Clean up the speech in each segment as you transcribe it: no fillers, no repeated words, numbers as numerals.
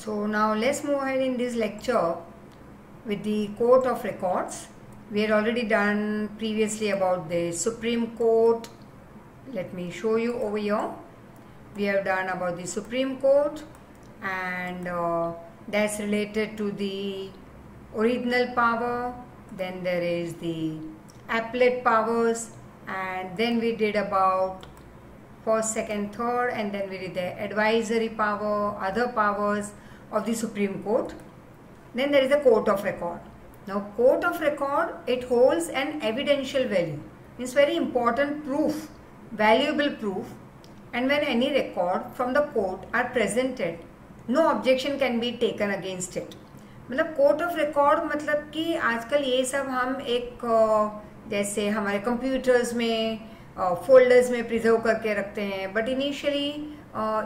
So now let's move ahead in this lecture with the Court of Records. We had already done previously about the Supreme Court. Let me show you over here. We have done about the Supreme Court, and that's related to the original power. Then there is the appellate powers, and then we did about first, second, third, and then we did the advisory power, other powers of the Supreme Court. Then there is the Court of Record. Now Court of Record, it holds an evidential value. It's very important proof, valuable proof, and when any record from the court are presented, no objection can be taken against it. मतलब court of record मतलब कि आजकल ये सब हम एक जैसे हमारे कंप्यूटर्स में फोल्डर्स में प्रिजर्व करके रखते हैं, but initially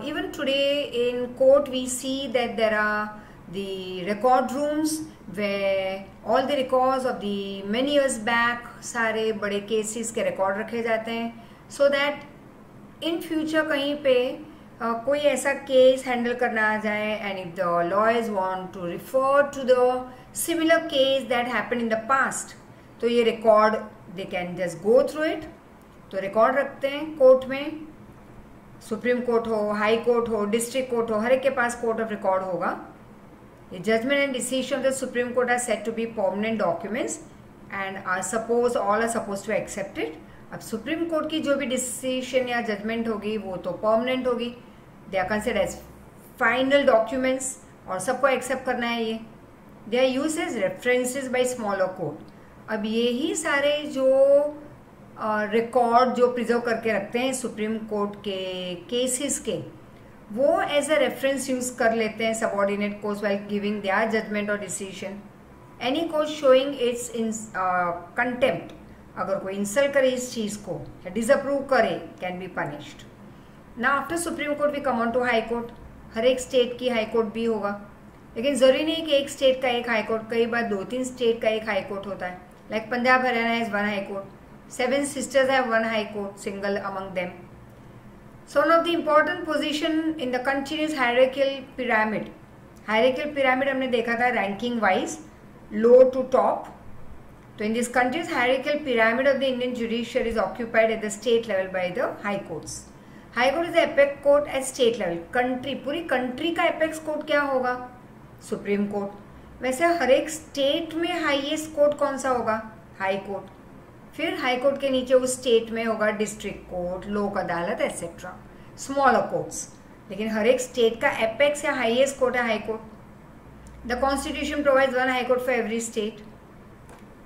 even today in court we see that there are the record rooms where all the records of the many years back सारे बड़े केसेस के रिकॉर्ड रखे जाते हैं, सो दैट इन फ्यूचर कहीं पे कोई ऐसा केस हैंडल करना आ जाए and if the lawyers want to refer to the similar case that happened in the past, तो ये record they can just go through it. तो रिकॉर्ड रखते हैं कोर्ट में, सुप्रीम कोर्ट हो, हाई कोर्ट हो, डिस्ट्रिक्ट कोर्ट हो, हर एक के पास कोर्ट ऑफ रिकॉर्ड होगा. The judgment and decision of the Supreme Court are said to be permanent documents and are supposed, all are supposed to accept it. अब supreme court की जो भी डिसीजन या जजमेंट होगी वो तो परमानेंट होगी. They are considered as final documents और सबको एक्सेप्ट करना है ये. They are use as references by smaller court. अब यही सारे जो रिकॉर्ड जो प्रिजर्व करके रखते हैं सुप्रीम कोर्ट के केसेस के, वो एज अ रेफरेंस यूज कर लेते हैं subordinate courts while giving their judgement और decision. Any court showing its in contempt, अगर कोई इंसल्ट करे इस चीज को या डिसअप्रूव करे, can be punished. Now after supreme court we come on to high court. हर एक स्टेट की हाई कोर्ट भी होगा, लेकिन जरूरी नहीं कि एक स्टेट का एक हाई कोर्ट, कई बार 2-3 स्टेट का एक हाई कोर्ट होता है. Like Punjab Haryana has one high court, 7 sisters have one high court, single among them. So one of the important position in the continuous hierarchical pyramid. Hierarchical pyramid हमने देखा था ranking wise, low to top. So in this continuous hierarchical pyramid of the Indian judiciary is occupied at the state level by the high courts. High court is the apex court at state level. Country, पूरी country का apex court क्या होगा? Supreme Court. वैसे हर एक state में highest court कौन सा होगा? High court. फिर हाई कोर्ट के नीचे उस स्टेट में होगा डिस्ट्रिक्ट कोर्ट, लोक अदालत एक्सेट्रा, स्मॉलर कोर्ट्स. लेकिन हर एक स्टेट का एपेक्स या हाईएस्ट कोर्ट है high court. The constitution provides one high court for every state.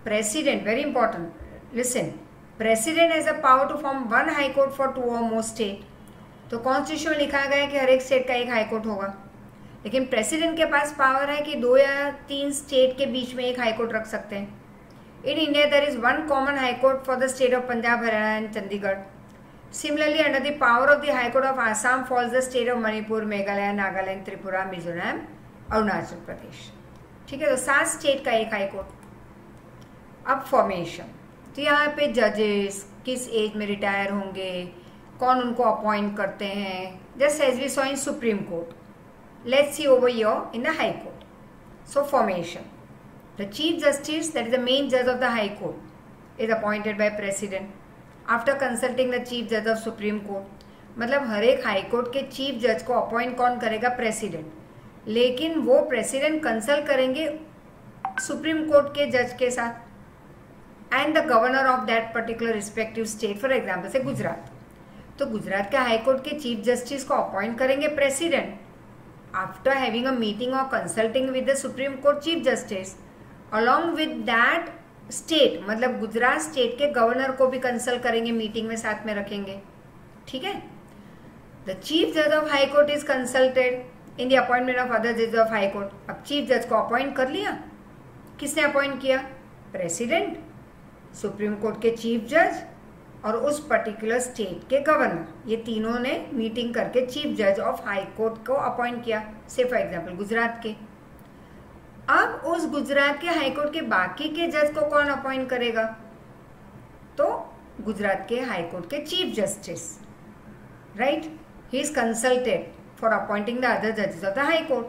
President, very important, listen, president has a power to form one high court for 2 or more state. तो constitution में लिखा गया है कि हर एक state का एक हाई कोर्ट होगा, लेकिन प्रेसिडेंट के पास पावर है कि 2 या 3 स्टेट के बीच में एक हाई कोर्ट रख सकते हैं. In India, there is one common High Court for the state of Punjab, Haryana and Chandigarh. Similarly, under the power of the High Court of Assam falls the state of Manipur, Meghalaya, Nagaland, Tripura, Mizoram, Arunachal Pradesh. ठीक है, तो 7 state का एक high court. अब formation, तो यहाँ पे जजेस किस एज में रिटायर होंगे, कौन उनको अपॉइंट करते हैं, just as we saw in supreme court. Let's see over here in the high court. So formation, the chief justice, that is the main judge of the high court, is appointed by president after consulting the chief judge of supreme court. मतलब हर एक high court के chief जज को appoint कौन करेगा? President. लेकिन वो president consult करेंगे सुप्रीम कोर्ट के जज के साथ and the governor of that particular respective state. For example से गुजरात, तो गुजरात के हाई कोर्ट के चीफ जस्टिस को अपॉइंट करेंगे president after having a meeting और consulting with the supreme court chief justice. Along with that state, मतलब Gujarat state के governor को भी कंसल्ट करेंगे, मीटिंग में साथ में रखेंगे. ठीक है, द चीफ जज of high court is consulted in the appointment of other जज ऑफ हाई कोर्ट. अब चीफ जज को अपॉइंट कर लिया, किसने अपॉइंट किया? प्रेसिडेंट, सुप्रीम कोर्ट के चीफ जज और उस पर्टिकुलर स्टेट के गवर्नर, ये तीनों ने मीटिंग करके चीफ जज ऑफ हाई कोर्ट को अपॉइंट किया. से फॉर एग्जाम्पल गुजरात के. अब उस गुजरात के हाईकोर्ट के बाकी के जज को कौन अपॉइंट करेगा? तो गुजरात के हाईकोर्ट के chief justice, right. He is consulted for appointing the other जजेस of the high court.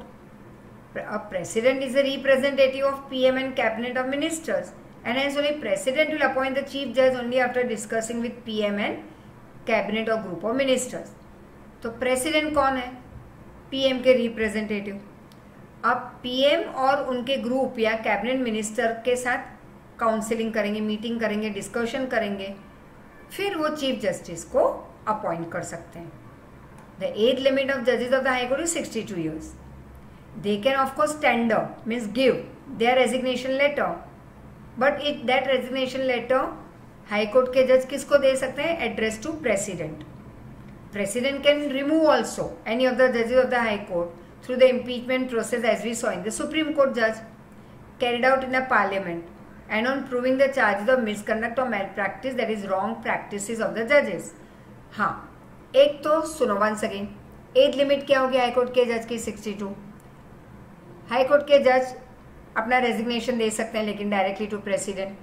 A president is a representative of PM and cabinet of ministers, and hence only president will appoint the chief judge only after discussing with PM and cabinet or group of ministers. तो president कौन है? PM के representative. अब PM और उनके group या cabinet minister के साथ काउंसलिंग करेंगे, मीटिंग करेंगे, डिस्कशन करेंगे, फिर वो चीफ जस्टिस को अपॉइंट कर सकते हैं. द एज लिमिट ऑफ जजेस of the high court is 62 years. They can of course tender, means give their resignation letter, but that resignation letter high court के जज किसको दे सकते हैं? Address to president. President can remove also any of the जजेस of the high court through the impeachment process as we saw in the supreme court जज carried out in the parliament and on proving the charges of misconduct or malpractice, that is wrong practices of the judges. हाँ, एक तो सुनो once again, age limit क्या होगी high court के जज की? 62. हाई कोर्ट के जज अपना रेजिग्नेशन दे सकते हैं लेकिन directly to president.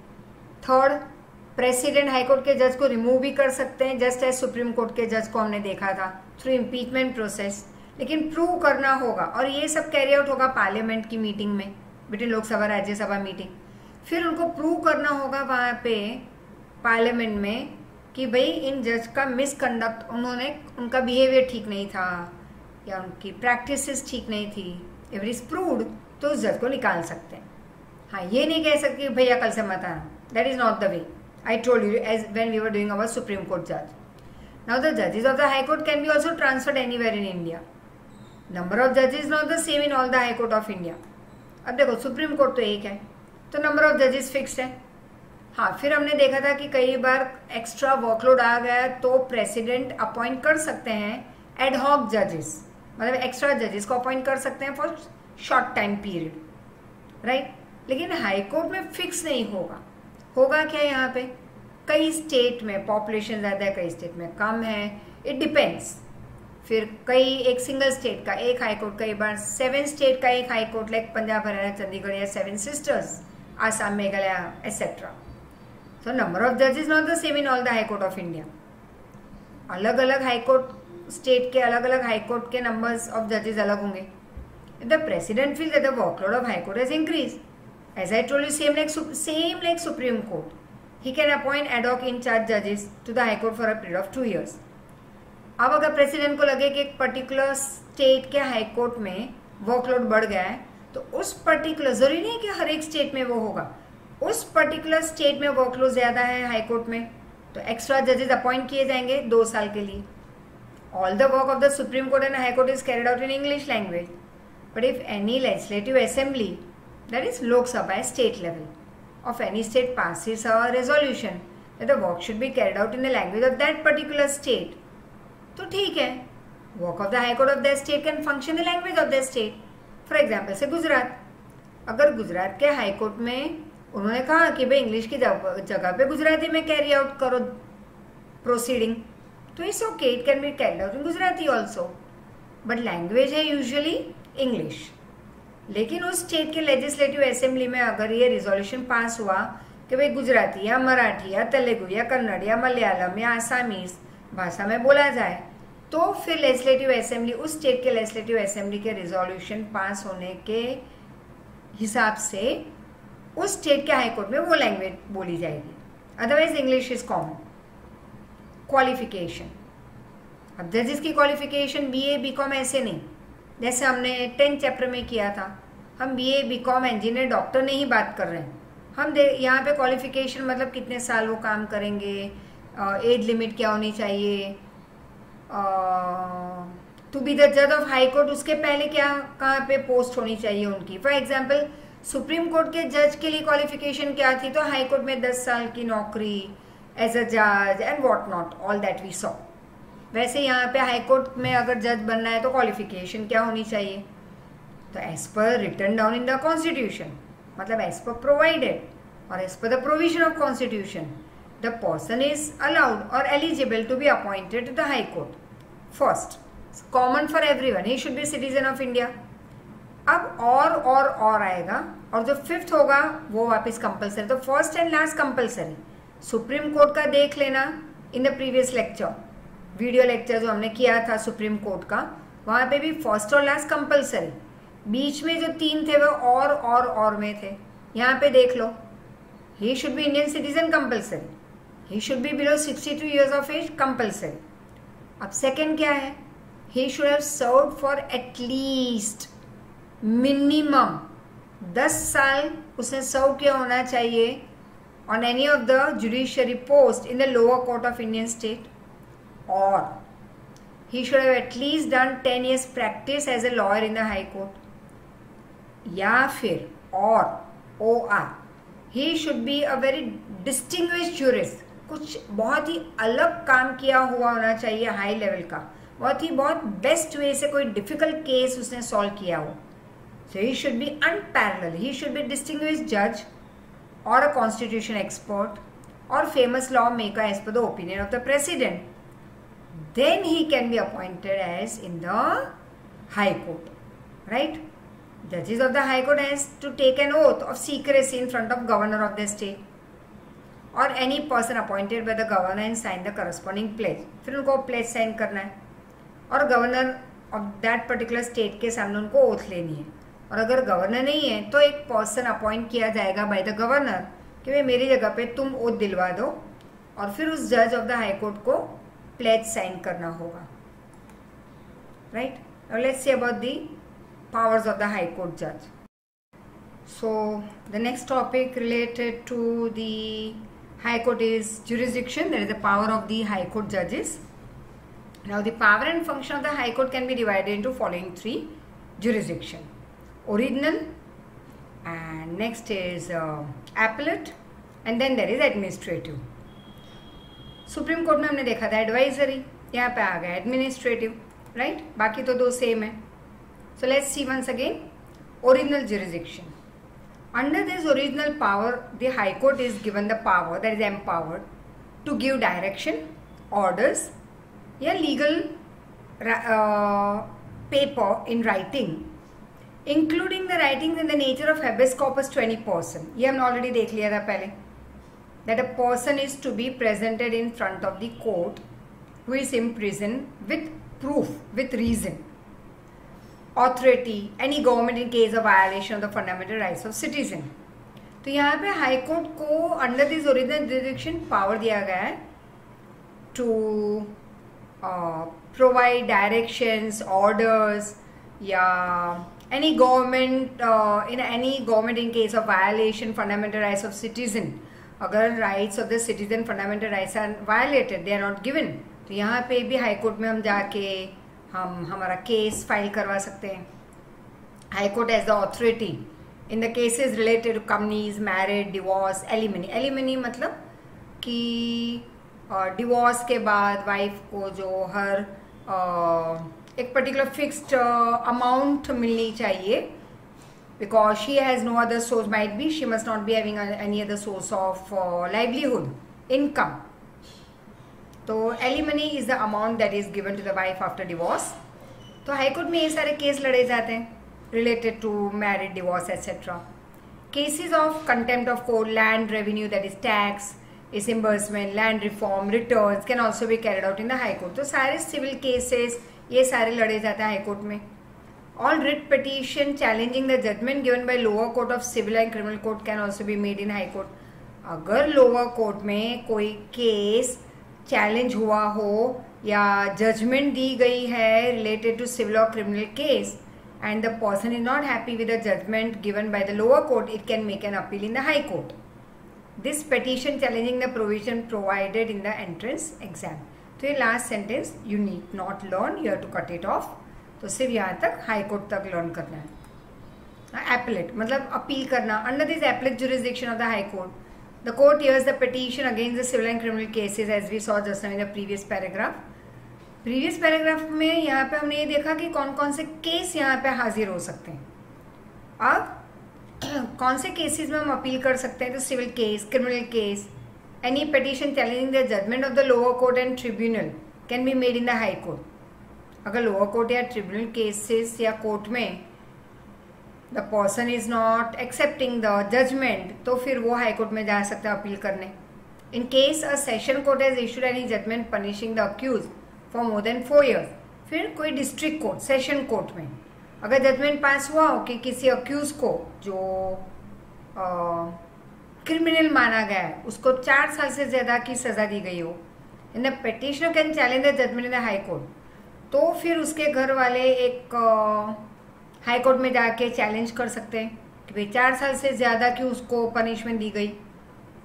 Third, president high court के जज को रिमूव भी कर सकते हैं, जस्ट एज सुप्रीम कोर्ट के जज को हमने देखा था थ्रू इम्पीचमेंट प्रोसेस, लेकिन प्रूव करना होगा और ये सब कैरी आउट होगा पार्लियामेंट की मीटिंग में, बिटवीन लोकसभा राज्यसभा मीटिंग. फिर उनको प्रूव करना होगा वहाँ पे पार्लियामेंट में कि भाई इन जज का मिसकंडक्ट, उनका बिहेवियर ठीक नहीं था या उनकी प्रैक्टिसेस ठीक नहीं थी. इफ इज प्रूव्ड तो उस जज को निकाल सकते हैं. हाँ, ये नहीं कह सकते भैया कल से मत आना. That is not the way. I told you as when we were doing our supreme court जज. नाउ द जजेस of the high court can be also transferred anywhere in India. Number of जजेस not the same in all the high court of India. अब देखो supreme court तो एक है तो number of जजेस फिक्स्ड है. हाँ, फिर हमने देखा था कि कई बार एक्स्ट्रा वर्कलोड आ गया तो प्रेसिडेंट अपॉइंट कर सकते हैं एड हॉक जजेस, मतलब एक्स्ट्रा जजेस को अपॉइंट कर सकते हैं for short time period, right. लेकिन हाई कोर्ट में फिक्स नहीं होगा. होगा क्या यहाँ पे? कई स्टेट में पॉपुलेशन ज़्यादा है, कई स्टेट में कम है, इट डिपेंड्स. फिर कई एक सिंगल स्टेट का एक हाई कोर्ट, कई बार 7 स्टेट का एक high court, like Punjab, Haryana, Chandigarh या 7 sisters, Assam, Meghalaya etcetera. So number of जजेस not the same in all the high court of India. अलग अलग हाई कोर्ट स्टेट के अलग अलग हाई कोर्ट के नंबर्स ऑफ जजेस अलग होंगे. The president feel that the workload of high court has increase, as I told you, same like supreme court, he can appoint ad hoc in charge जजेस to the high court for a period of 2 years. अब अगर president को लगे कि एक particular state के high court में workload बढ़ गया है तो उस पर्टिकुलर, जरूरी नहीं कि हर एक स्टेट में वो होगा, उस पर्टिकुलर स्टेट में वर्कलोड ज्यादा है हाई कोर्ट में तो एक्स्ट्रा जजेस अपॉइंट किए जाएंगे 2 साल के लिए. All the work of the supreme court and high court is carried out in English language, but if any legislative assembly, that is Lok Sabha state level, of any state passes a resolution that the work should be carried out in the language of that particular state, तो ठीक है, work of the high court of the state can function the language of the state. For example से गुजरात, अगर गुजरात के high court में उन्होंने कहा कि भाई इंग्लिश की जगह पे गुजराती में कैरी आउट करो प्रोसीडिंग, तो it's okay, it can be carried out in Gujarati also, but language है यूजुअली इंग्लिश. लेकिन उस स्टेट के लेजिस्लेटिव असेंबली में अगर ये रिजोल्यूशन पास हुआ कि भाई गुजराती या मराठी या तेलुगु या कन्नड़ या मलयालम या आसामीज भाषा में बोला जाए, तो फिर लेजिस्लेटिव असेंबली, उस स्टेट के लेजिस्लेटिव असेंबली के रिजोल्यूशन पास होने के हिसाब से उस स्टेट के हाई कोर्ट में वो लैंग्वेज बोली जाएगी. Otherwise English is common. Qualification, अब जजेस की क्वालिफिकेशन BA BCom ऐसे नहीं, जैसे हमने 10th चैप्टर में किया था. हम BA BCom इंजीनियर डॉक्टर नहीं बात कर रहे हैं. हम यहाँ पे क्वालिफिकेशन मतलब कितने साल वो काम करेंगे, एज लिमिट क्या होनी चाहिए, टू बी द जज ऑफ हाई कोर्ट उसके पहले क्या कहाँ पे पोस्ट होनी चाहिए उनकी. फॉर एग्जांपल सुप्रीम कोर्ट के जज के लिए क्वालिफिकेशन क्या थी, तो हाई कोर्ट में 10 साल की नौकरी एज अ जज and what not, all that we saw. वैसे यहाँ पे हाई कोर्ट में अगर जज बनना है तो क्वालिफिकेशन क्या होनी चाहिए, तो as per written down in the constitution, मतलब एज पर प्रोवाइडेड और as per the provision of constitution, the person is allowed or eligible to be appointed to the high court. First, it's common for everyone, he should be citizen of India. अब और आएगा और जो 5th होगा वो वापस compulsory. तो first and last compulsory. Supreme court का देख लेना in the previous lecture, video lecture जो हमने किया था सुप्रीम कोर्ट का, वहाँ पे भी फर्स्ट और लास्ट कंपलसरी. बीच में जो 3 थे वो और में थे. यहाँ पे देख लो, he should be Indian citizen compulsory, he should be below 62 years of age compulsory. अब सेकंड क्या है, he should have served for at least minimum 10 साल उसने सर्व किया होना चाहिए on any of the judiciary post in the lower court of Indian state, or he should have at least done 10 years practice as a lawyer in the high court, या फिर or he should be a very distinguished jurist, कुछ बहुत ही अलग काम किया हुआ होना चाहिए हाई लेवल का, बहुत बेस्ट वे से कोई डिफिकल्ट केस उसने सॉल्व किया हो. So he should be unparalleled, he should be a distinguished judge or a constitution expert or famous lawmaker as per the opinion of the president. Then he can be appointed as in the high court, right? Judges of the high court has to take an oath of secrecy in front of governor of the state or any person appointed by the governor and sign the corresponding pledge. फिर उनको pledge sign करना है और governor of that particular state के सामने उनको oath लेनी है. और अगर गवर्नर नहीं है तो एक पर्सन अपॉइंट किया जाएगा बाय द गवर्नर कि भाई मेरी जगह पे तुम ओथ दिलवा दो, और फिर उस जज ऑफ द हाई कोर्ट को प्लेज साइन करना होगा. Right, now let's see about the powers of the High Court judge. So the next topic related to the High Court is jurisdiction. There is the power of the High Court judges. Now the power and function of the High Court can be divided into following 3 jurisdiction: original, and next is appellate, and then there is administrative. Supreme Court में हमने देखा था advisory, यहाँ पे आ गया administrative, right? बाकी तो 2 same है. So let's see once again original jurisdiction. Under this original power, the High Court is given the power, that is empowered, to give direction, orders, या legal paper in writing, including the writings in the nature of habeas corpus to any person. ये हमने already देख लिया था पहले, that a person is to be presented in front of the court who is in prison with proof, with reason. Authority, any government in case of violation of the fundamental rights of citizen. तो यहाँ पे high court को under this original jurisdiction power दिया गया है to provide directions, orders, या any government any government in case of violation fundamental rights of citizen. अगर rights of the citizen fundamental rights are violated, they are not given. तो यहाँ पे भी high court में हम जाके हम हमारा केस फाइल करवा सकते हैं. High court as the authority in the cases related to companies, married, divorce, alimony. Alimony मतलब कि डिवोर्स के बाद वाइफ को जो हर एक पर्टिकुलर फिक्स्ड अमाउंट मिलनी चाहिए, because she has no other source, might be she must not be having any other source of livelihood, income. तो alimony is the amount that is given to the wife after divorce. तो high court में ये सारे case लड़े जाते हैं related to married, divorce etcetera. Cases of contempt of court, land revenue that is tax, disbursement, land reform, returns can also be carried out in the high court. तो सारे civil cases ये सारे लड़े जाते हैं हाई कोर्ट में. All writ petition challenging the judgment given by lower court of civil and criminal court can also be made in high court. अगर lower court में कोई केस चैलेंज हुआ हो या जजमेंट दी गई है रिलेटेड टू सिविल और criminal case and the person is not happy with the judgment given by the lower court, it can make an appeal in the high court. This petition challenging the provision provided in the entrance exam. तो ये last sentence you need not learn, you have to cut it off. तो सिर्फ यहाँ तक high court तक learn करना है. Appellate मतलब अपील करना. Under this appellate jurisdiction of the high court, the court hears the petition against the civil and criminal cases as we saw just now in the previous paragraph. previous paragraph में यहाँ पे हमने ये देखा कि कौन कौन से केस यहाँ पे हाजिर हो सकते हैं. अब कौन से केसेस में हम अपील कर सकते हैं? तो civil case, criminal case, any petition challenging the judgment of the lower court and tribunal can be made in the high court. अगर लोअर कोर्ट या ट्रिब्यूनल केसेस या कोर्ट में the person is not accepting the judgment, तो फिर वो high court में जा सकते हैं अपील करने. In case a session court has issued any judgment punishing the accuse for more than 4 years. फिर कोई डिस्ट्रिक्ट कोर्ट, सेशन कोर्ट में अगर जजमेंट पास हुआ हो कि किसी अक्यूज को जो क्रिमिनल माना गया है उसको 4 साल से ज़्यादा की सज़ा दी गई हो, in the petitioner can challenge the judgment in the high court, तो फिर उसके घर वाले एक हाई कोर्ट में जाके चैलेंज कर सकते हैं कि भाई 4 साल से ज़्यादा की उसको पनिशमेंट दी गई.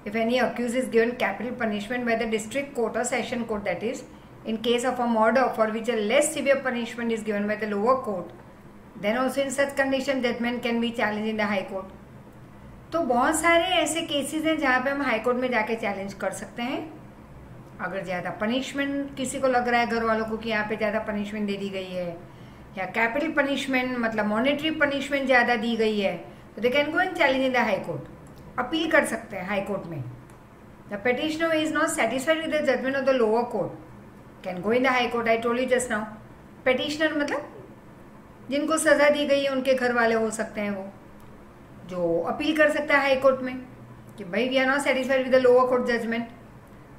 If any accused is given capital punishment by the district court और session court, that is in case of a murder for which a less severe punishment is given by the lower court, then also in such condition judgment can be challenged in the high court. तो बहुत सारे ऐसे cases हैं जहाँ पे हम high court में जाके चैलेंज कर सकते हैं. अगर ज़्यादा पनिशमेंट किसी को लग रहा है घर वालों को कि यहाँ पे ज़्यादा पनिशमेंट दे दी गई है, या कैपिटल पनिशमेंट मतलब मॉनेटरी पनिशमेंट ज़्यादा दी गई है, तो they can go and challenge in the high court, appeal कर सकते हैं हाई कोर्ट में. The petitioner is not satisfied with the judgment of the lower court can go in the high court. I told you just now, petitioner मतलब जिनको सजा दी गई है उनके घर वाले हो सकते हैं, वो जो अपील कर सकता है हाई कोर्ट में कि भाई we are not satisfied with the lower court judgment.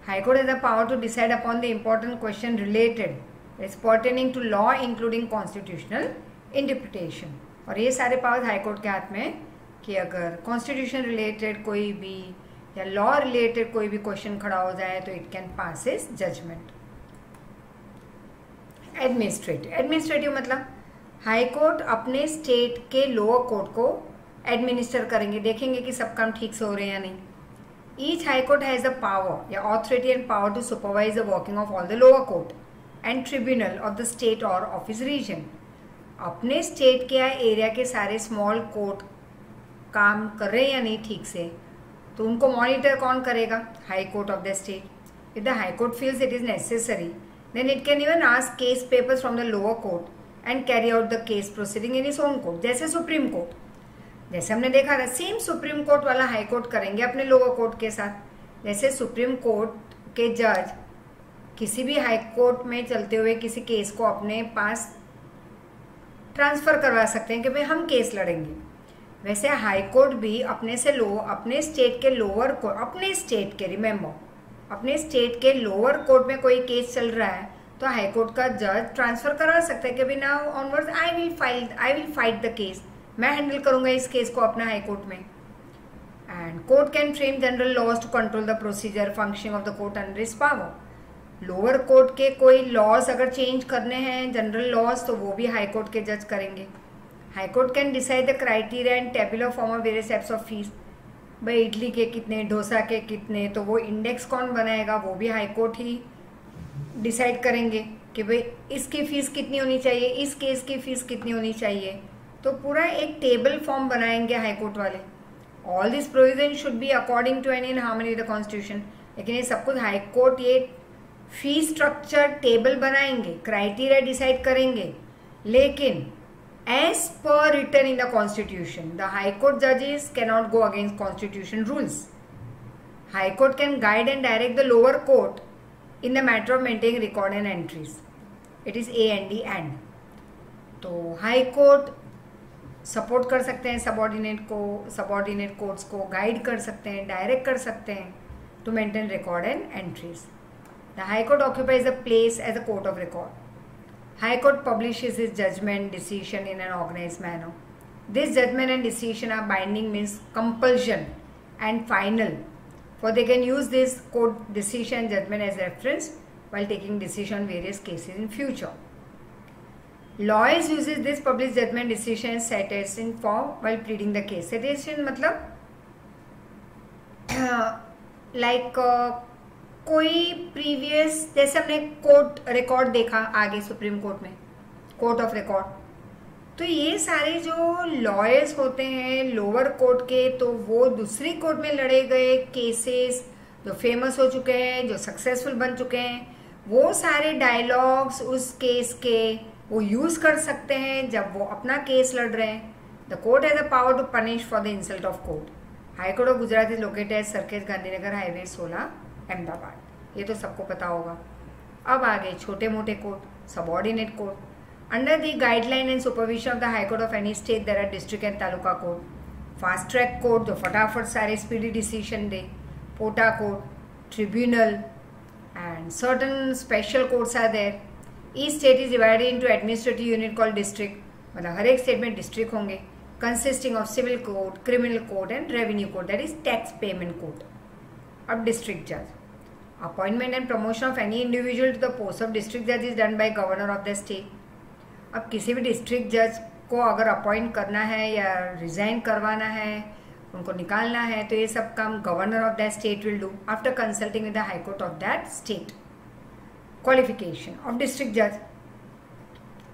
High court has the power to decide upon the important question related is pertaining to law including constitutional interpretation. और ये सारे powers high court के हाथ में कि अगर constitution related कोई भी या लॉ रिलेटेड कोई भी क्वेश्चन खड़ा हो जाए तो it can pass is judgment. Administrative मतलब हाई कोर्ट अपने स्टेट के लोअर कोर्ट को एडमिनिस्टर करेंगे, देखेंगे कि सब काम ठीक से हो रहे हैं या नहीं. Each high court has the power या authority and power to supervise the working of all the lower court and tribunal of the state और ऑफ हिज रीजन. अपने स्टेट के या एरिया के सारे स्मॉल कोर्ट काम कर रहे हैं या नहीं ठीक से, तो उनको मॉनिटर कौन करेगा? High court of the state. If the high court feels it is necessary, then it can even ask case papers from the lower court and carry out the case proceeding in its own court. जैसे supreme court, जैसे हमने देखा था same supreme court वाला high court करेंगे अपने lower court के साथ. जैसे सुप्रीम कोर्ट के जज किसी भी हाई कोर्ट में चलते हुए किसी केस को अपने पास ट्रांसफर करवा सकते हैं कि भाई हम केस लड़ेंगे, वैसे हाई कोर्ट भी अपने स्टेट के लोअर कोर्ट, अपने स्टेट के, रिमेंबर अपने स्टेट के लोअर कोर्ट में कोई केस चल रहा है तो हाई कोर्ट का जज ट्रांसफर करा सकता है कि भाई now onwards I will fight the case, मैं हैंडल करूंगा इस केस को अपना हाई कोर्ट में. And court can frame general laws to control the procedure functioning of the court under its power. Lower court के कोई लॉज अगर change करने हैं, जनरल लॉज, तो वो भी हाई कोर्ट के जज करेंगे. High court can decide the criteria and tabular form of various types of fees. भाई इडली के कितने, डोसा के कितने, तो वो इंडेक्स कौन बनाएगा? वो भी हाई कोर्ट ही डिसाइड करेंगे कि भाई इसकी फ़ीस कितनी होनी चाहिए, इस केस की फ़ीस कितनी होनी चाहिए, तो पूरा एक टेबल फॉर्म बनाएंगे हाई कोर्ट वाले. All this provision should be according to and in harmony with the constitution. लेकिन ये सब कुछ हाई कोर्ट ये फी स्ट्रक्चर टेबल बनाएंगे, क्राइटेरिया डिसाइड करेंगे, लेकिन as per written in the constitution. The high court judges cannot go against constitution rules. High court can guide and direct the lower court in the matter of maintaining record and entries. It is A and D and. तो high court support कर सकते हैं subordinate courts को guide कर सकते हैं, direct कर सकते हैं to maintain record and entries. The high court occupies a place as a court of record. High Court publishes its judgment decision in an organized manner. This judgment and decision are binding, means compulsion and final, for they can use this court decision and judgment as reference while taking decision on various cases in future. Lawyers uses this published judgment decision as citation form while pleading the case. Citation मतलब like कोई previous, जैसे हमने court record देखा आगे supreme court में, court of record, तो ये सारे जो लॉयर्स होते हैं लोअर कोर्ट के, तो वो दूसरी कोर्ट में लड़े गए केसेस जो फेमस हो चुके हैं, जो सक्सेसफुल बन चुके हैं, वो सारे डायलॉग्स उस केस के वो यूज कर सकते हैं जब वो अपना केस लड़ रहे हैं. The court has the power to punish for the insult of court. High court of Gujarat is located at circuit Gandhinagar highway 16 Ahmedabad. ये तो सबको पता होगा. अब आगे छोटे मोटे court, subordinate court. Under the guideline and supervision of the high court of any state there are district and taluka court. Fast track court जो फटाफट सारे स्पीडी डिसीजन दे, POTA court, tribunal, and certain special courts are there. Each state is divided into administrative unit called district. मतलब हर एक state में district होंगे, consisting of civil code, criminal code and revenue code, that is tax payment code. अब district जज, appointment and promotion of any individual to the post of district जज is done by governor of the state. अब किसी भी district जज को अगर appoint करना है या रिजाइन करवाना है, उनको निकालना है, तो ये सब काम governor of that state will do after consulting with the high court of that state. Qualification of district जज,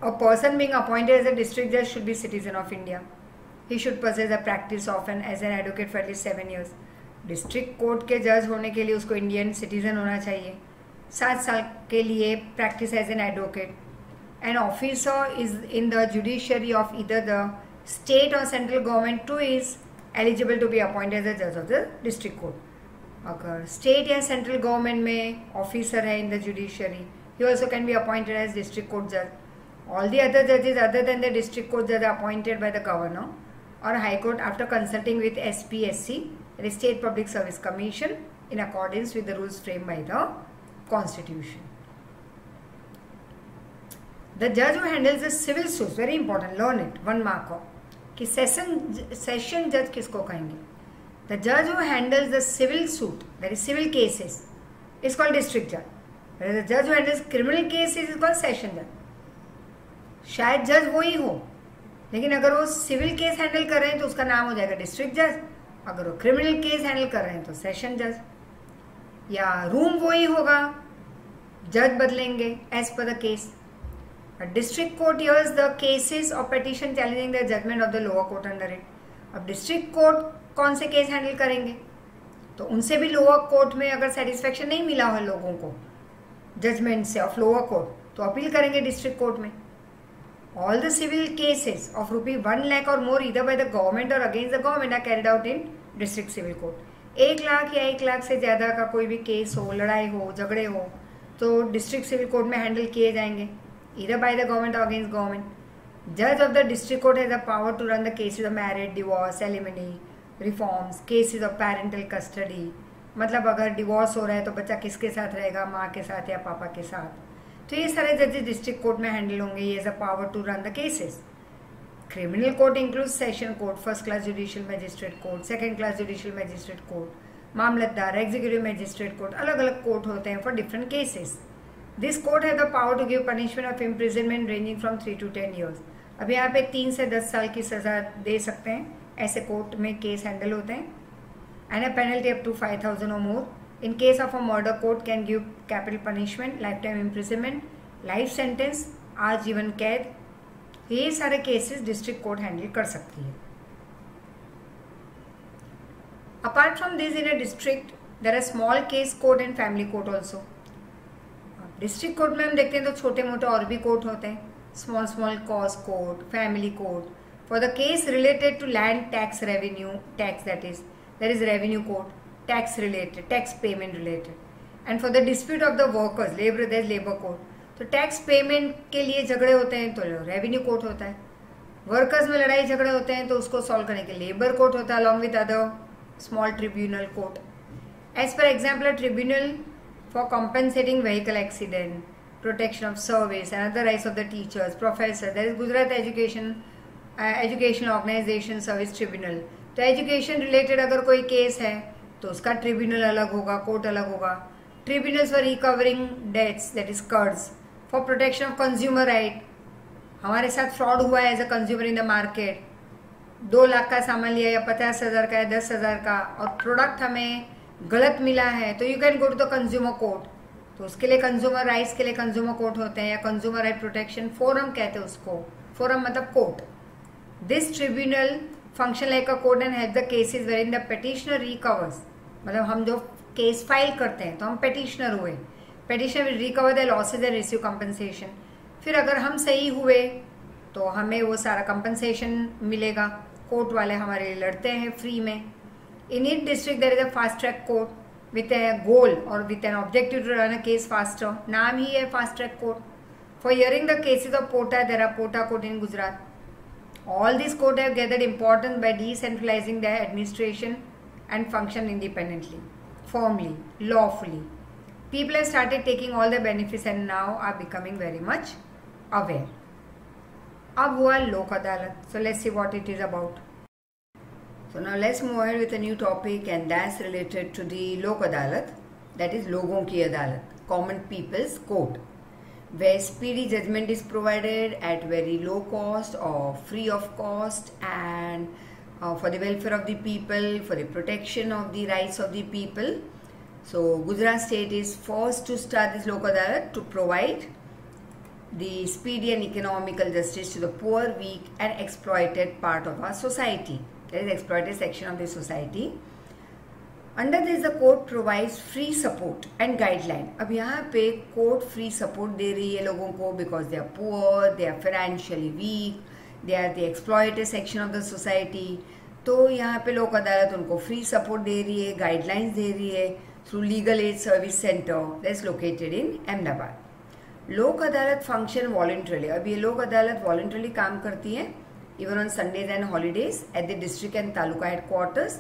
a person being appointed as a district judge should be citizen of India. He should possess a practice of as an advocate for at least 7 years. District court के जज होने के लिए उसको Indian citizen होना चाहिए, 7 साल के लिए practice as an advocate. An officer is in the judiciary of either the state और central government to is eligible to be appointed as the जज ऑफ द डिस्ट्रिक्ट कोर्ट. अगर स्टेट या central government में officer है in the judiciary, he also can be appointed as district court जज. All the other judges other than the district court judge are appointed by the governor or high court after consulting with SPSC, the State Public Service Commission, in accordance with the rules framed by the Constitution. The judge who handles the civil suits, very important, learn it, 1 mark हो कि session judge किसको कहेंगे. The judge who handles the civil suit, that is civil cases, is called district judge. Whereas the judge who handles criminal cases is called session judge. शायद जज वो ही हो, लेकिन अगर वो सिविल केस हैंडल कर रहे हैं तो उसका नाम हो जाएगा डिस्ट्रिक्ट जज, अगर वो क्रिमिनल केस हैंडल कर रहे हैं तो सेशन जज. या रूम वो ही होगा, जज बदलेंगे as per the case. District court hears the cases of petition challenging the judgment of the lower court under it. अब डिस्ट्रिक्ट कोर्ट कौन से केस हैंडल करेंगे, तो उनसे भी लोअर कोर्ट में अगर सेटिस्फेक्शन नहीं मिला हो लोगों को जजमेंट से ऑफ लोअर कोर्ट, तो अपील करेंगे डिस्ट्रिक्ट कोर्ट में. All the civil cases of ₹1 lakh or more either by the government or against the government are carried out in district civil court. 1 lakh या 1 लाख से ज़्यादा का कोई भी केस हो, लड़ाई हो, झगड़े हो, तो डिस्ट्रिक्ट सिविल कोर्ट में हैंडल किए जाएंगे either by the government or against government. Judge of the district court has the power to run the cases of marriage, divorce, alimony, reforms, cases of parental custody. मतलब अगर divorce हो रहा है तो बच्चा किसके साथ रहेगा, माँ के साथ या पापा के साथ, तो ये सारे जजेस डिस्ट्रिक्ट कोर्ट में हैंडल होंगे. ये is a power to run the cases. Criminal court include session court, first class judicial magistrate court, second class judicial magistrate court, mamlatdar, executive magistrate court, अलग अलग कोर्ट होते हैं for different cases. This court has the power to give punishment of imprisonment ranging from 3 to 10 years. अब यहाँ पे 3 से 10 साल की सजा दे सकते हैं, ऐसे कोर्ट में केस हैंडल होते हैं. And a penalty up to 5,000 or more. In case of a murder, court can give capital punishment, lifetime imprisonment, life sentence, आजीवन कैद. ये सारे केसेस डिस्ट्रिक्ट कोर्ट हैंडल कर सकती है. Apart from this in a district there are small case court and family court also. District court में हम देखते हैं तो छोटे मोटे और भी कोर्ट होते हैं, small cause court, family court. For the case related to land tax, revenue tax, that is revenue court. Tax related, tax payment related. And for the dispute of the workers, labor, there is labor court. तो tax payment के लिए झगड़े होते हैं तो revenue court होता है. Workers में लड़ाई झगड़े होते हैं तो उसको सॉल्व करने के लिए लेबर कोर्ट होता है along with other small tribunal court. As per example, tribunal for compensating vehicle accident, protection of service and other rights of the teachers, professor, that is Gujarat educational organization service tribunal. तो education related अगर कोई case है तो उसका tribunal अलग होगा, court अलग होगा. Tribunals for recovering debts, that is कर्ज, for protection of consumer right. हमारे साथ फ्रॉड हुआ है as a consumer in the market, 2 lakh का सामान लिया या 50,000 का या 10,000 का, और प्रोडक्ट हमें गलत मिला है, तो you can go to the consumer court. तो उसके लिए कंज्यूमर राइट्स के लिए कंज्यूमर कोर्ट होते हैं, या कंज्यूमर राइट प्रोटेक्शन फोरम कहते हैं उसको. फोरम मतलब court. This tribunal function like a court and help the cases where in the petitioner recovers. मतलब हम जो केस फाइल करते हैं तो हम पेटिशनर हुए, petitioner will recover the losses and receive compensation. फिर अगर हम सही हुए तो हमें वो सारा कंपनसेशन मिलेगा. कोर्ट वाले हमारे लिए लड़ते हैं फ्री में. In each district there is a fast track court with a goal और with an objective to run a case faster. नाम ही है fast track court. For hearing the cases of POTA there are POTA court in Gujarat. All these courts have gathered importance by decentralizing their administration and function independently, firmly, lawfully. People have started taking all the benefits and now are becoming very much aware. अब हुआ लोक अदालत. So let's see what it is about. So now let's move ahead with a new topic, and that's related to the Lok Adalat, that is लोगों की अदालत, common people's court, where speedy judgment is provided at very low cost or free of cost, and for the welfare of the people, for the protection of the rights of the people. So Gujarat state is forced to start this Lok Adalat to provide the speedy and economical justice to the poor, weak and exploited part of our society. That is exploited section of the society. Under this the court provides free support and guideline. अब यहाँ पे court free support दे रही है लोगों को because they are poor, they are financially weak, they are the exploited section of the society. तो यहाँ पे लोक अदालत उनको free support दे रही है, guidelines दे रही है through Legal Aid Service Center that is located in Ahmedabad. लोक अदालत फंक्शन वॉलंटरली. अब ये लोक अदालत वॉलंटरली काम करती है even on Sundays and holidays at the district and taluka headquarters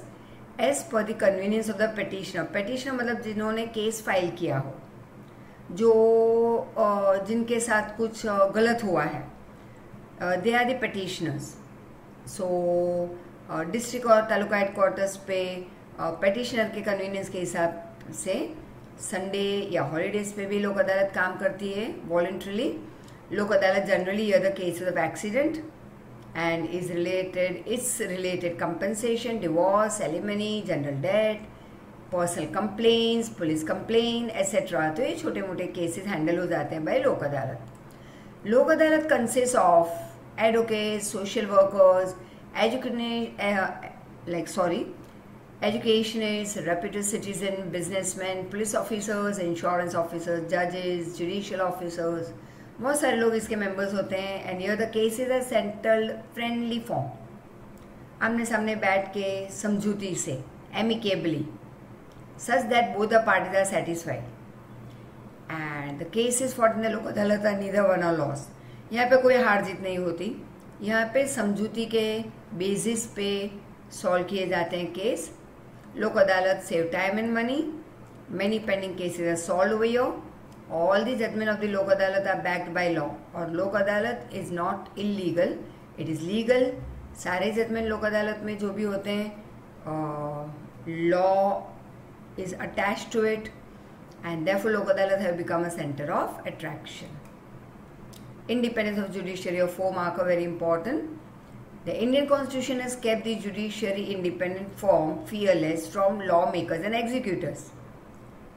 as per the convenience of the petitioner. Petitioner मतलब जिन्होंने केस फाइल किया हो, जो जिनके साथ कुछ गलत हुआ है, they are the petitioners. So district और तालुका हेडक्वार्टर्स पे पेटिशनर के कन्वीनियंस के हिसाब से संडे या हॉलीडेज पे भी लोक अदालत काम करती है वॉलंटरली. लोक अदालत generally here the cases of accident and is related compensation, divorce, alimony, general debt, personal complaints, police complaint, etc. तो ये छोटे मोटे केसेस हैंडल हो जाते हैं बाय लोक अदालत. लोक अदालत consist of advocates, social workers, educationists, reputed citizen, businessmen, police officers, insurance officers, judges, judicial officers. बहुत सारे लोग इसके मेंबर्स होते हैं. And here the cases are settled friendly form, आमने सामने बैठ के समझौती से, amicably, such that both the parties are satisfied. And the cases fought in the Lok Adalat are neither won or lost. यहाँ पे कोई हार जीत नहीं होती. यहाँ पे समझौती के बेसिस पे सॉल्व किए जाते हैं case. Lok Adalat save time and money. Many pending cases are solve over here. All the judgment of the Lok Adalat are backed by law. और लोक अदालत is not illegal, it is legal. सारे judgement लोक अदालत में जो भी होते हैं law is attached to it, and therefore लोक अदालत have become a center of attraction. Independence of judiciary of 4 mark are very important. The Indian Constitution has kept the judiciary independent, firm, fearless from lawmakers and executors.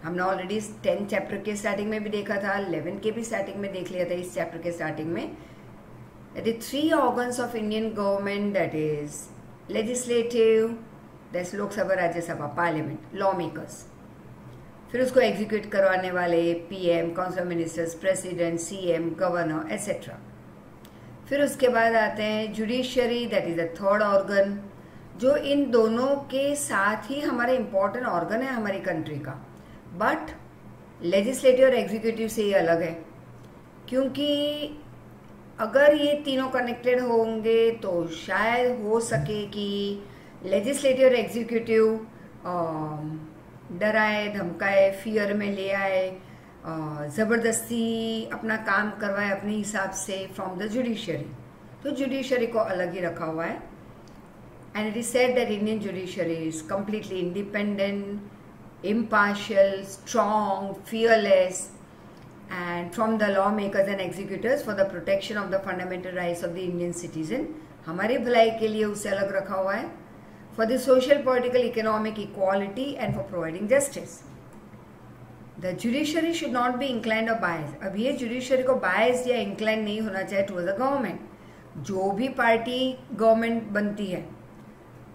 हमने already 10 chapter के starting में भी देखा था, 11 के भी starting में देख लिया था. इस चैप्टर के स्टार्टिंग में the 3 organs of Indian government, that is legislative, that's Lok Sabha, Rajya Sabha, parliament, law makers. फिर उसको एग्जीक्यूट करवाने वाले PM, council of ministers, president, CM, governor, etcetera. फिर उसके बाद आते हैं judiciary, that is the 3rd organ, जो इन दोनों के साथ ही हमारे इंपॉर्टेंट ऑर्गन है हमारी कंट्री का. बट लेजिस्लेटिव और एग्जीक्यूटिव से ये अलग है, क्योंकि अगर ये तीनों कनेक्टेड होंगे तो शायद हो सके कि लेजिस्लेटिव और एग्जीक्यूटिव डराए, धमकाए, फियर में ले आए, ज़बरदस्ती अपना काम करवाए अपने हिसाब से फ्रॉम द जुडिशरी. तो जुडिशरी को अलग ही रखा हुआ है. And it is said that Indian judiciary is completely independent, impartial, strong, fearless, and from the lawmakers and executors for the protection of the fundamental rights of the Indian citizen. हमारे भलाई के लिए उसे अलग रखा हुआ है. For the social, political, economic equality and for providing justice. The judiciary should not be inclined or biased. अब ये judiciary को biased या inclined नहीं होना चाहिए towards the government. जो भी पार्टी गवर्नमेंट बनती है,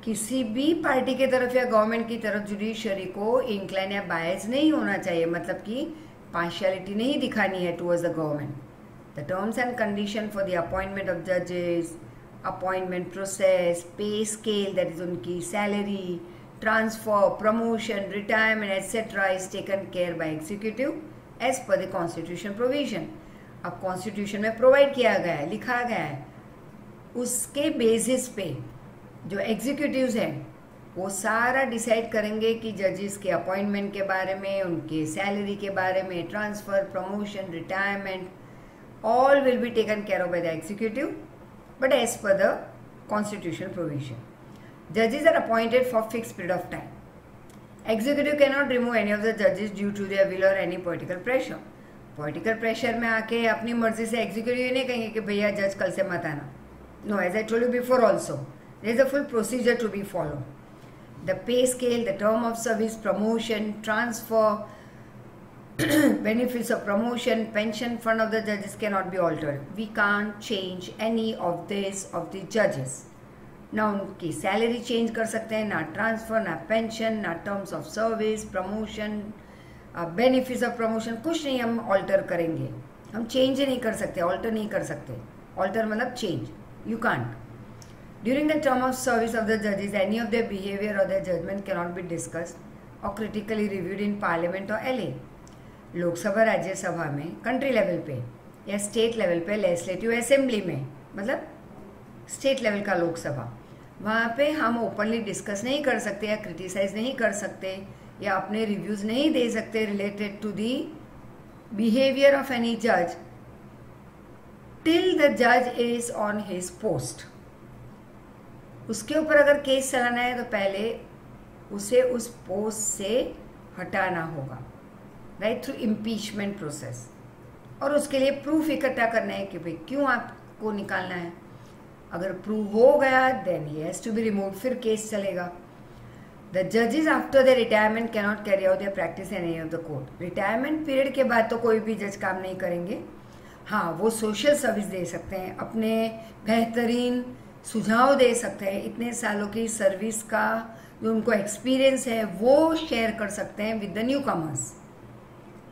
किसी भी पार्टी की तरफ या गवर्नमेंट की तरफ जुडिशरी को इंक्लाइन या बायस नहीं होना चाहिए. मतलब कि पार्शियलिटी नहीं दिखानी है towards the government. The terms and condition for the appointment of जजेस, appointment process, pay scale, that is उनकी salary, transfer, promotion, retirement, etcetera is taken care by executive as per the constitution provision. अब constitution में provide किया गया है, लिखा गया है, उसके बेसिस पे जो एग्जीक्यूटिव्स हैं वो सारा डिसाइड करेंगे कि जजेस के अपॉइंटमेंट के बारे में, उनके सैलरी के बारे में, transfer, promotion, retirement, all will be taken care of by the executive. but as per the constitutional provision. Judges are appointed for fixed period of time. Executive cannot remove any of the judges due to their will or any political pressure. Political pressure में आके अपनी मर्जी से executive नहीं कहेंगे कि भैया जज कल से मत आना. No, as I told you before also, there is a full procedure to be followed. The pay scale, the term of service, promotion, transfer, benefits of promotion, pension fund of the judges cannot be altered. We can't change any of this of the judges. ना उनकी salary change कर सकते हैं, ना transfer, ना pension, ना terms of service, promotion, benefits of promotion, कुछ नहीं हम ऑल्टर करेंगे. हम चेंज ही नहीं कर सकते, ऑल्टर नहीं कर सकते. ऑल्टर मतलब change, you can't. During the term of service of the जजेस any of their behaviour or their judgment cannot be discussed or critically reviewed in Parliament or LA. Lok Sabha Rajya Sabha में, कंट्री लेवल पे या state level पे, legislative assembly में, मतलब state level का लोकसभा, वहाँ पे हम ओपनली डिस्कस नहीं कर सकते या क्रिटिसाइज नहीं कर सकते या अपने रिव्यूज नहीं दे सकते related to the behaviour of any जज टिल द जज इज ऑन हिज पोस्ट. उसके ऊपर अगर केस चलाना है तो पहले उसे उस पोस्ट से हटाना होगा, राइट, थ्रू इम्पीचमेंट प्रोसेस. और उसके लिए प्रूफ इकट्ठा करना है कि भाई क्यों आपको निकालना है. अगर प्रूव हो गया then he has to be remove, फिर केस चलेगा. द जजेस after the retirement cannot carry out their practice in any of the court. Retirement period के बाद तो कोई भी जज काम नहीं करेंगे. हाँ, वो सोशल सर्विस दे सकते हैं, अपने बेहतरीन सुझाव दे सकते हैं, इतने सालों की सर्विस का जो उनको एक्सपीरियंस है वो शेयर कर सकते हैं with the newcomers.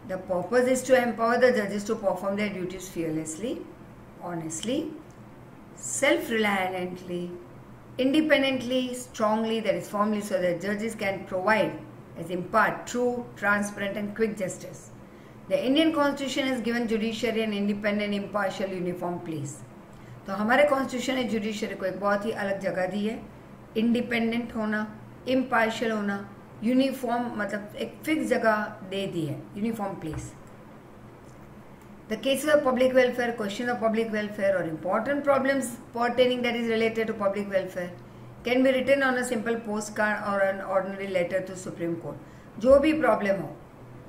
The purpose is to empower the जजेस to perform their duties fearlessly, honestly, self-reliantly, independently, strongly, that is firmly, so that judges can provide as impart true, transparent and quick justice. The Indian Constitution has given judiciary an independent, impartial, uniform place. तो हमारे constitution ने judiciary को एक बहुत ही अलग जगह दी है. Independent होना, इम्पार्शियल होना, यूनिफॉर्म मतलब एक फिक्स जगह दे दी है, uniform place. The cases of public welfare, questions of public welfare or important problems pertaining that is related to public welfare can be written on a simple postcard or an ordinary letter to Supreme Court. जो भी problem हो,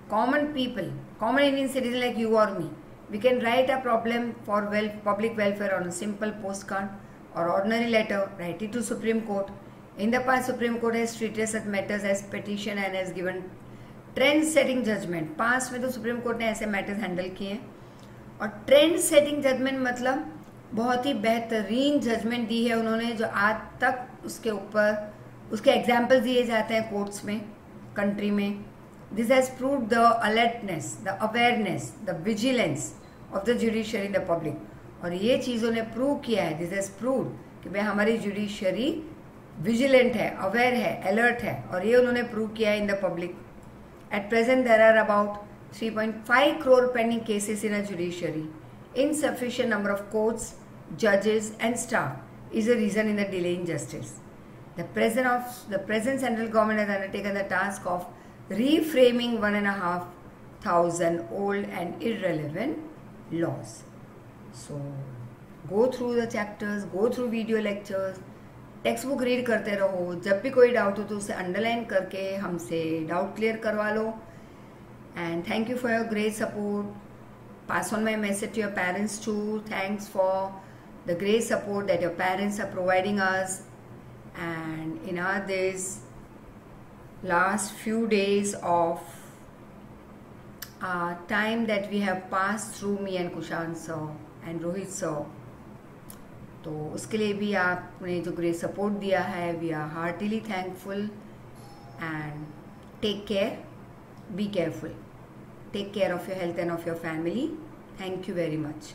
common people, common Indian citizen like you or me, we can write a problem for public welfare on a simple postcard or ordinary letter, write it to Supreme Court. In the past, Supreme Court has treated such matters as petition and has given trend setting judgment. Past में तो Supreme Court ने ऐसे matters handle किए हैं. और trend setting judgement मतलब बहुत ही बेहतरीन जजमेंट दी है उन्होंने, जो आज तक उसके ऊपर उसके एग्जाम्पल दिए जाते हैं कोर्ट्स में, कंट्री में. This has proved the alertness, the awareness, the vigilance of the judiciary in the public. और ये चीज़ों ने प्रूव किया है, दिस हैज प्रूव्ड कि भाई हमारी जुडिशरी विजिलेंट है, अवेयर है, अलर्ट है, और ये उन्होंने प्रूव किया है in the public. At present there are about 3.5 crore pending cases in a judiciary. Insufficient number of courts, judges and staff is a reason in the delay in justice. The present central government has undertaken the task of reframing 1,500 old and irrelevant laws. So, go through the chapters, go through video lectures, text book read करते रहो. जब भी कोई doubt हो तो उसे underline करके हमसे डाउट क्लियर करवा लो. And thank you for your great support. Pass on my message to your parents too. Thanks for the great support that your parents are providing us. And in our this last few days of time that we have passed through, me and Kushan sir and Rohit sir, तो उसके लिए भी आपने जो great support दिया है, we are heartily thankful. And take care, be careful, take care of your health and of your family. Thank you very much.